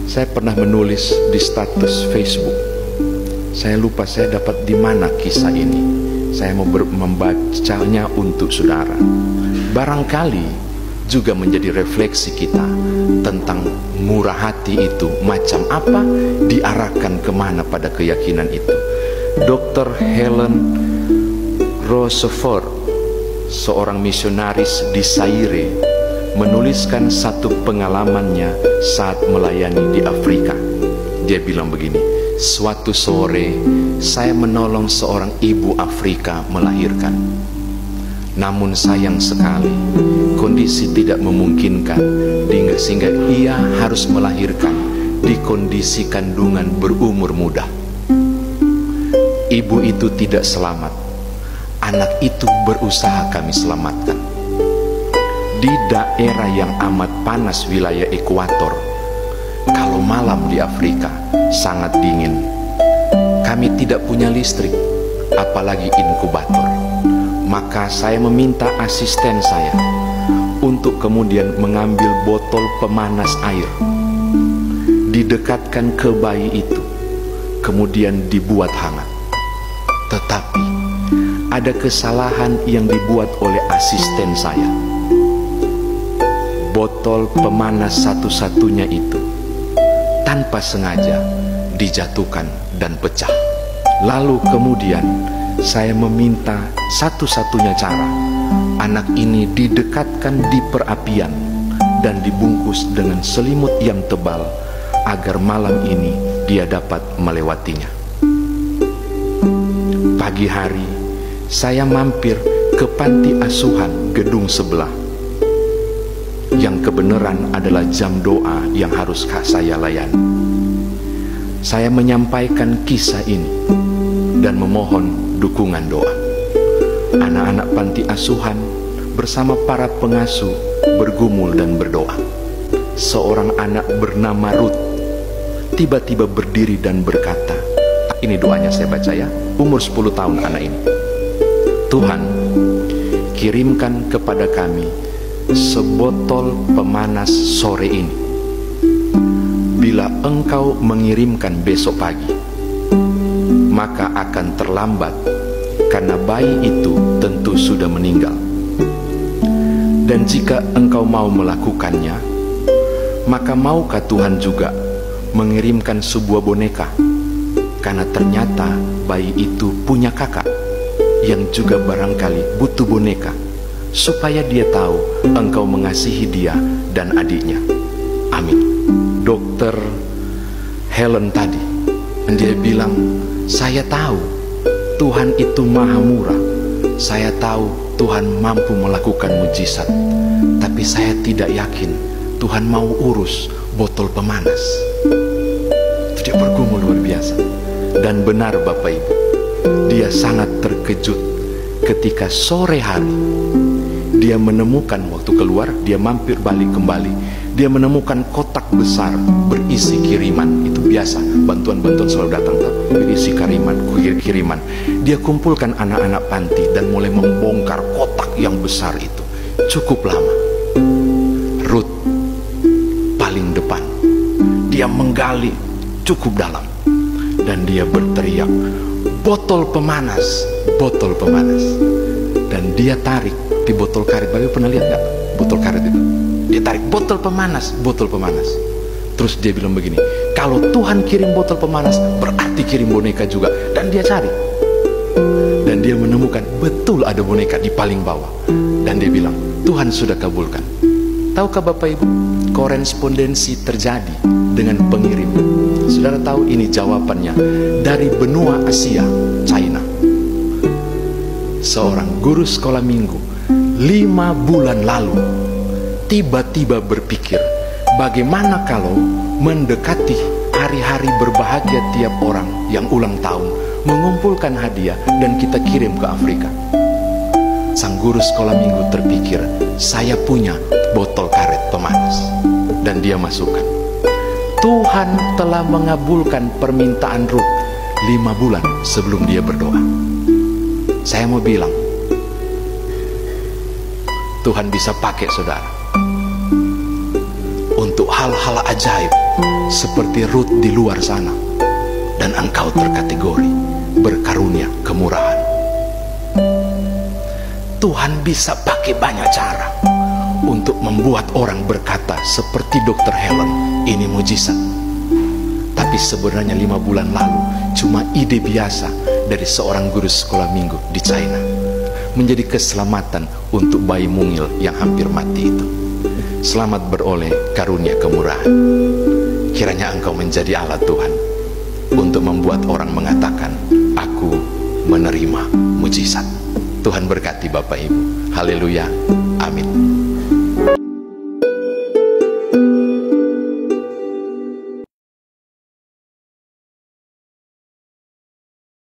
Saya pernah menulis di status Facebook. Saya lupa saya dapat di mana kisah ini. Saya mau membacanya untuk saudara. Barangkali juga menjadi refleksi kita tentang murah hati itu macam apa, diarahkan kemana pada keyakinan itu. Dr. Helen Roosevelt, seorang misionaris di Zaire, menuliskan satu pengalamannya saat melayani di Afrika. Dia bilang begini, suatu sore saya menolong seorang ibu Afrika melahirkan. Namun sayang sekali, kondisi tidak memungkinkan sehingga ia harus melahirkan di kondisi kandungan berumur muda. Ibu itu tidak selamat. Anak itu berusaha kami selamatkan. Di daerah yang amat panas wilayah ekuator, kalau malam di Afrika sangat dingin, kami tidak punya listrik, apalagi inkubator. Maka saya meminta asisten saya untuk kemudian mengambil botol pemanas air, didekatkan ke bayi itu, kemudian dibuat hangat. Tetapi ada kesalahan yang dibuat oleh asisten saya. Botol pemanas satu-satunya itu tanpa sengaja dijatuhkan dan pecah. Lalu kemudian saya meminta satu-satunya cara, anak ini didekatkan di perapian dan dibungkus dengan selimut yang tebal agar malam ini dia dapat melewatinya. Pagi hari saya mampir ke panti asuhan gedung sebelah, yang kebenaran adalah jam doa yang harus saya layani. Saya menyampaikan kisah ini dan memohon dukungan doa. Anak-anak panti asuhan bersama para pengasuh bergumul dan berdoa. Seorang anak bernama Ruth tiba-tiba berdiri dan berkata, ini doanya saya baca ya, umur 10 tahun anak ini. Tuhan, kirimkan kepada kami sebotol pemanas sore ini. Bila engkau mengirimkan besok pagi, maka akan terlambat, karena bayi itu tentu sudah meninggal. Dan jika engkau mau melakukannya, maka maukah Tuhan juga mengirimkan sebuah boneka? Karena ternyata bayi itu punya kakak yang juga barangkali butuh boneka, supaya dia tahu engkau mengasihi dia dan adiknya. Amin. Dokter Helen tadi, dia bilang, saya tahu Tuhan itu maha murah, saya tahu Tuhan mampu melakukan mujizat, tapi saya tidak yakin Tuhan mau urus botol pemanas. Itu dia bergumul luar biasa. Dan benar Bapak Ibu, dia sangat terkejut ketika sore hari dia menemukan, waktu keluar dia mampir balik kembali, dia menemukan kotak besar berisi kiriman. Itu biasa, bantuan-bantuan selalu datang berisi kiriman. Dia kumpulkan anak-anak panti dan mulai membongkar kotak yang besar itu. Cukup lama. Ruth paling depan, dia menggali cukup dalam dan dia berteriak, botol pemanas, botol pemanas. Dan dia tarik di botol karet. Bapak pernah lihat gak botol karet itu? Dia tarik botol pemanas, botol pemanas. Terus dia bilang begini, kalau Tuhan kirim botol pemanas, berarti kirim boneka juga. Dan dia cari, dan dia menemukan betul ada boneka di paling bawah. Dan dia bilang, Tuhan sudah kabulkan. Tahukah Bapak Ibu, korespondensi terjadi dengan pengirim. Saudara tahu ini jawabannya dari benua Asia, China. Seorang guru sekolah minggu 5 bulan lalu tiba-tiba berpikir, bagaimana kalau mendekati hari-hari berbahagia tiap orang yang ulang tahun, mengumpulkan hadiah dan kita kirim ke Afrika. Sang guru sekolah minggu terpikir, saya punya botol karet pemanas. Dan dia masukkan. Tuhan telah mengabulkan permintaan Ruth 5 bulan sebelum dia berdoa. Saya mau bilang, Tuhan bisa pakai saudara untuk hal-hal ajaib seperti Ruth di luar sana, dan engkau terkategori berkarunia kemurahan. Tuhan bisa pakai banyak cara untuk membuat orang berkata seperti Dr. Helen, ini mujizat. Tapi sebenarnya 5 bulan lalu cuma ide biasa dari seorang guru sekolah minggu di China, menjadi keselamatan untuk bayi mungil yang hampir mati itu. Selamat beroleh karunia kemurahan. Kiranya engkau menjadi alat Tuhan untuk membuat orang mengatakan, aku menerima mujizat. Tuhan berkati Bapak Ibu. Haleluya. Amin.